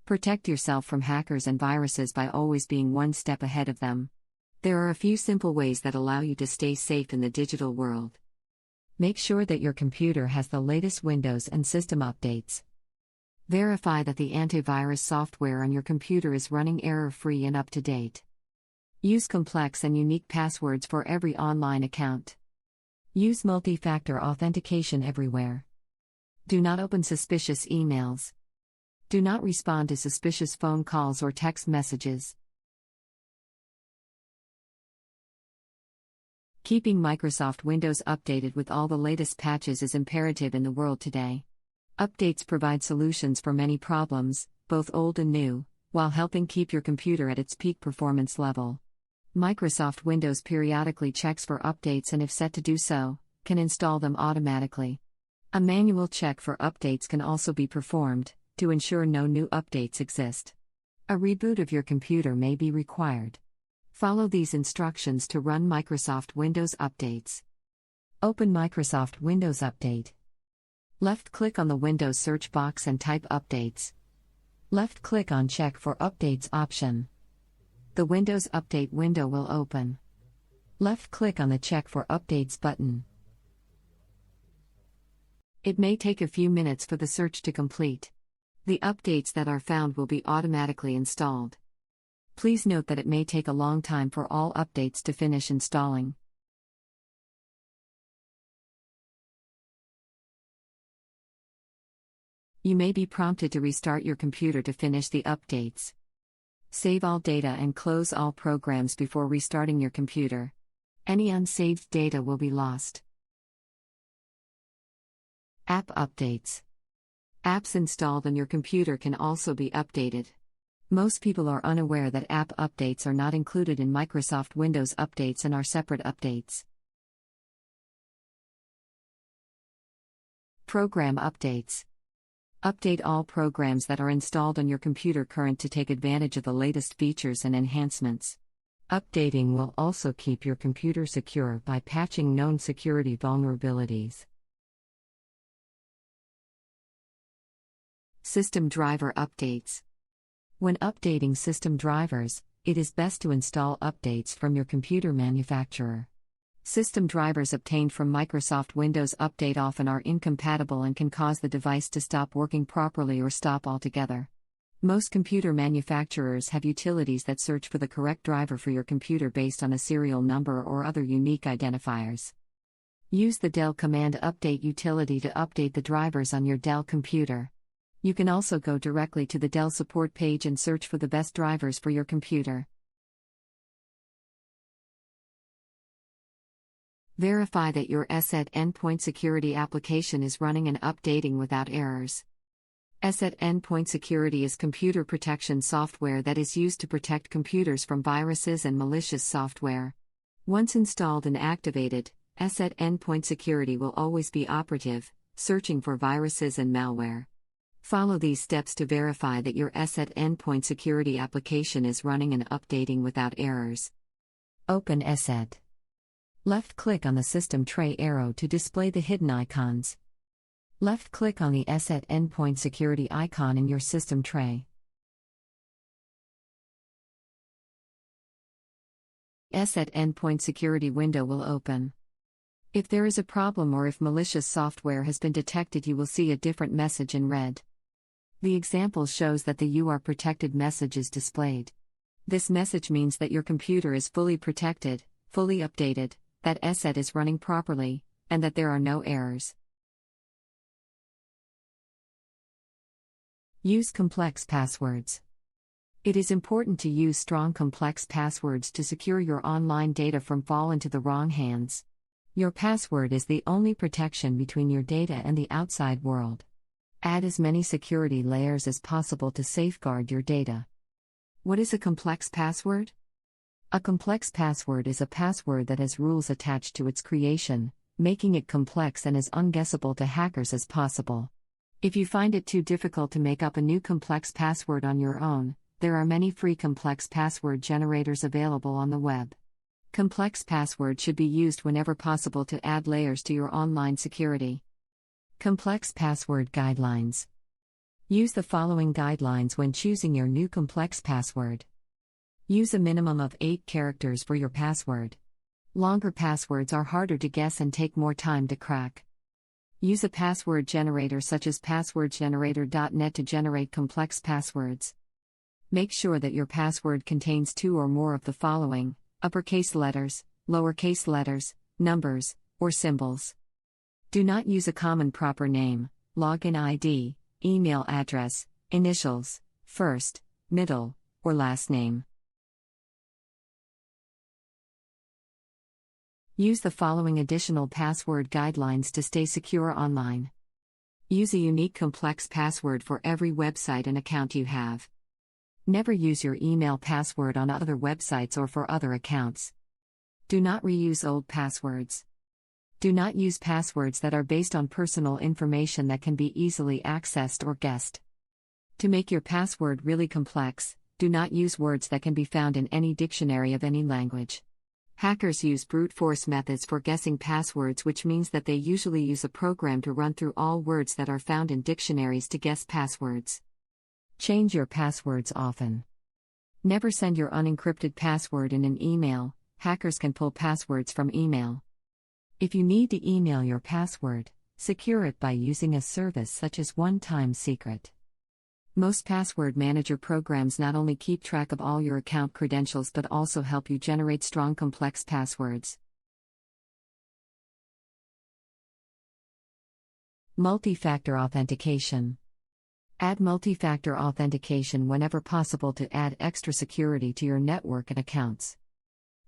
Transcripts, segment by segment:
Protect yourself from hackers and viruses by always being one step ahead of them. There are a few simple ways that allow you to stay safe in the digital world. Make sure that your computer has the latest Windows and system updates. Verify that the antivirus software on your computer is running error-free and up to date. Use complex and unique passwords for every online account. Use multi-factor authentication everywhere. Do not open suspicious emails. Do not respond to suspicious phone calls or text messages. Keeping Microsoft Windows updated with all the latest patches is imperative in the world today. Updates provide solutions for many problems, both old and new, while helping keep your computer at its peak performance level. Microsoft Windows periodically checks for updates and, if set to do so, can install them automatically. A manual check for updates can also be performed, to ensure no new updates exist. A reboot of your computer may be required. Follow these instructions to run Microsoft Windows updates. Open Microsoft Windows Update. Left-click on the Windows search box and type Updates. Left-click on Check for Updates option. The Windows Update window will open. Left-click on the Check for Updates button. It may take a few minutes for the search to complete. The updates that are found will be automatically installed. Please note that it may take a long time for all updates to finish installing. You may be prompted to restart your computer to finish the updates. Save all data and close all programs before restarting your computer. Any unsaved data will be lost. App updates. Apps installed on your computer can also be updated. Most people are unaware that app updates are not included in Microsoft Windows updates and are separate updates. Program updates. Update all programs that are installed on your computer current to take advantage of the latest features and enhancements. Updating will also keep your computer secure by patching known security vulnerabilities. System driver updates. When updating system drivers, it is best to install updates from your computer manufacturer. System drivers obtained from Microsoft Windows Update often are incompatible and can cause the device to stop working properly or stop altogether. Most computer manufacturers have utilities that search for the correct driver for your computer based on a serial number or other unique identifiers. Use the Dell Command Update utility to update the drivers on your Dell computer. You can also go directly to the Dell support page and search for the best drivers for your computer. Verify that your ESET endpoint security application is running and updating without errors. ESET endpoint security is computer protection software that is used to protect computers from viruses and malicious software. Once installed and activated, ESET endpoint security will always be operative, searching for viruses and malware. Follow these steps to verify that your ESET endpoint security application is running and updating without errors. Open ESET. Left-click on the system tray arrow to display the hidden icons. Left-click on the ESET endpoint security icon in your system tray. ESET endpoint security window will open. If there is a problem or if malicious software has been detected, you will see a different message in red. The example shows that the "You are protected" message is displayed. This message means that your computer is fully protected, fully updated, that ESET is running properly, and that there are no errors. Use complex passwords. It is important to use strong complex passwords to secure your online data from fall into the wrong hands. Your password is the only protection between your data and the outside world. Add as many security layers as possible to safeguard your data. What is a complex password? A complex password is a password that has rules attached to its creation, making it complex and as unguessable to hackers as possible. If you find it too difficult to make up a new complex password on your own, there are many free complex password generators available on the web. Complex passwords should be used whenever possible to add layers to your online security. Complex password guidelines. Use the following guidelines when choosing your new complex password. Use a minimum of 8 characters for your password. Longer passwords are harder to guess and take more time to crack. Use a password generator such as passwordgenerator.net to generate complex passwords. Make sure that your password contains 2 or more of the following: uppercase letters, lowercase letters, numbers, or symbols. Do not use a common proper name, login ID, email address, initials, first, middle, or last name. Use the following additional password guidelines to stay secure online. Use a unique complex password for every website and account you have. Never use your email password on other websites or for other accounts. Do not reuse old passwords. Do not use passwords that are based on personal information that can be easily accessed or guessed. To make your password really complex, do not use words that can be found in any dictionary of any language. Hackers use brute force methods for guessing passwords, which means that they usually use a program to run through all words that are found in dictionaries to guess passwords. Change your passwords often. Never send your unencrypted password in an email. Hackers can pull passwords from email. If you need to email your password, secure it by using a service such as One-Time Secret. Most password manager programs not only keep track of all your account credentials but also help you generate strong complex passwords. Multi-factor authentication. Add multi-factor authentication whenever possible to add extra security to your network and accounts.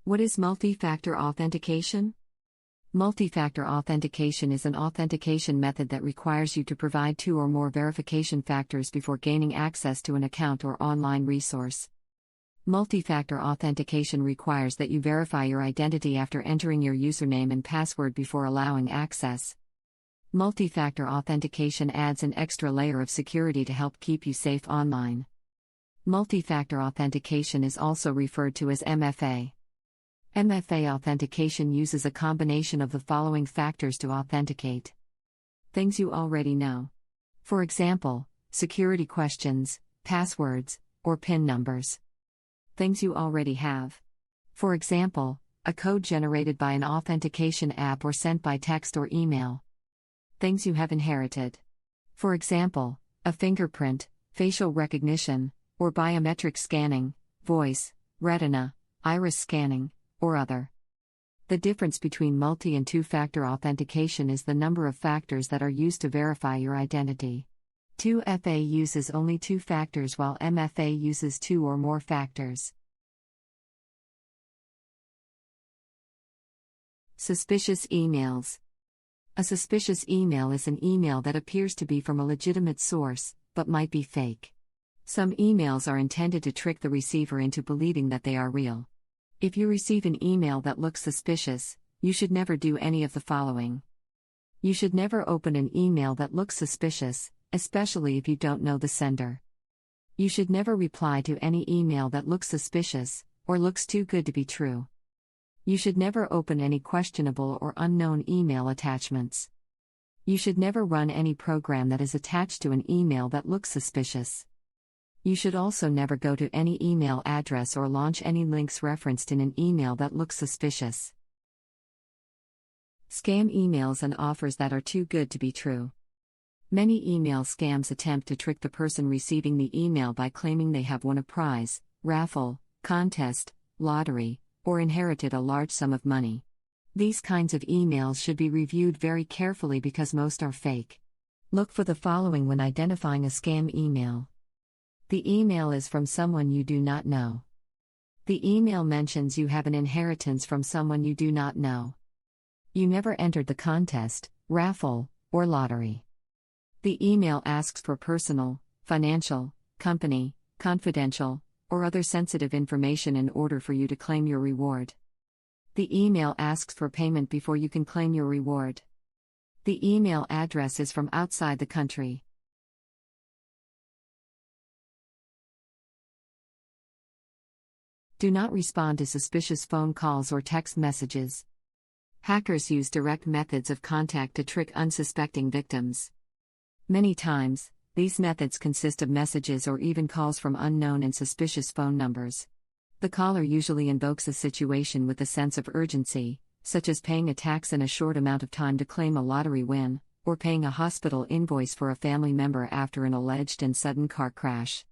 What is multi-factor authentication? Multi-factor authentication is an authentication method that requires you to provide 2 or more verification factors before gaining access to an account or online resource. Multi-factor authentication requires that you verify your identity after entering your username and password before allowing access. Multi-factor authentication adds an extra layer of security to help keep you safe online. Multi-factor authentication is also referred to as MFA. MFA authentication uses a combination of the following factors to authenticate. Things you already know. For example, security questions, passwords, or PIN numbers. Things you already have. For example, a code generated by an authentication app or sent by text or email. Things you have inherited. For example, a fingerprint, facial recognition, or biometric scanning, voice, retina, iris scanning, or other. The difference between multi- and two-factor authentication is the number of factors that are used to verify your identity. 2FA uses only 2 factors while MFA uses 2 or more factors. Suspicious emails. A suspicious email is an email that appears to be from a legitimate source, but might be fake. Some emails are intended to trick the receiver into believing that they are real. If you receive an email that looks suspicious, you should never do any of the following. You should never open an email that looks suspicious, especially if you don't know the sender. You should never reply to any email that looks suspicious, or looks too good to be true. You should never open any questionable or unknown email attachments. You should never run any program that is attached to an email that looks suspicious. You should also never go to any email address or launch any links referenced in an email that looks suspicious. Scam emails and offers that are too good to be true. Many email scams attempt to trick the person receiving the email by claiming they have won a prize, raffle, contest, lottery, or inherited a large sum of money. These kinds of emails should be reviewed very carefully because most are fake. Look for the following when identifying a scam email. The email is from someone you do not know. The email mentions you have an inheritance from someone you do not know. You never entered the contest, raffle, or lottery. The email asks for personal, financial, company, confidential, or other sensitive information in order for you to claim your reward. The email asks for payment before you can claim your reward. The email address is from outside the country. Do not respond to suspicious phone calls or text messages. Hackers use direct methods of contact to trick unsuspecting victims. Many times, These methods consist of messages or even calls from unknown and suspicious phone numbers. The caller usually invokes a situation with a sense of urgency, such as paying a tax in a short amount of time to claim a lottery win, or paying a hospital invoice for a family member after an alleged and sudden car crash.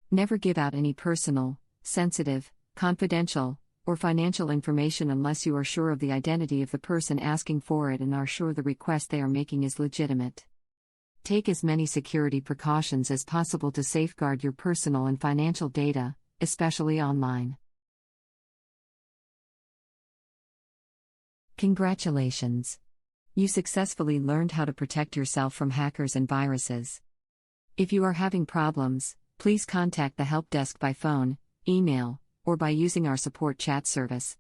Never give out any personal, sensitive, confidential, or financial information unless you are sure of the identity of the person asking for it and are sure the request they are making is legitimate. Take as many security precautions as possible to safeguard your personal and financial data, especially online. Congratulations! You successfully learned how to protect yourself from hackers and viruses. If you are having problems, please contact the help desk by phone, email, or by using our support chat service.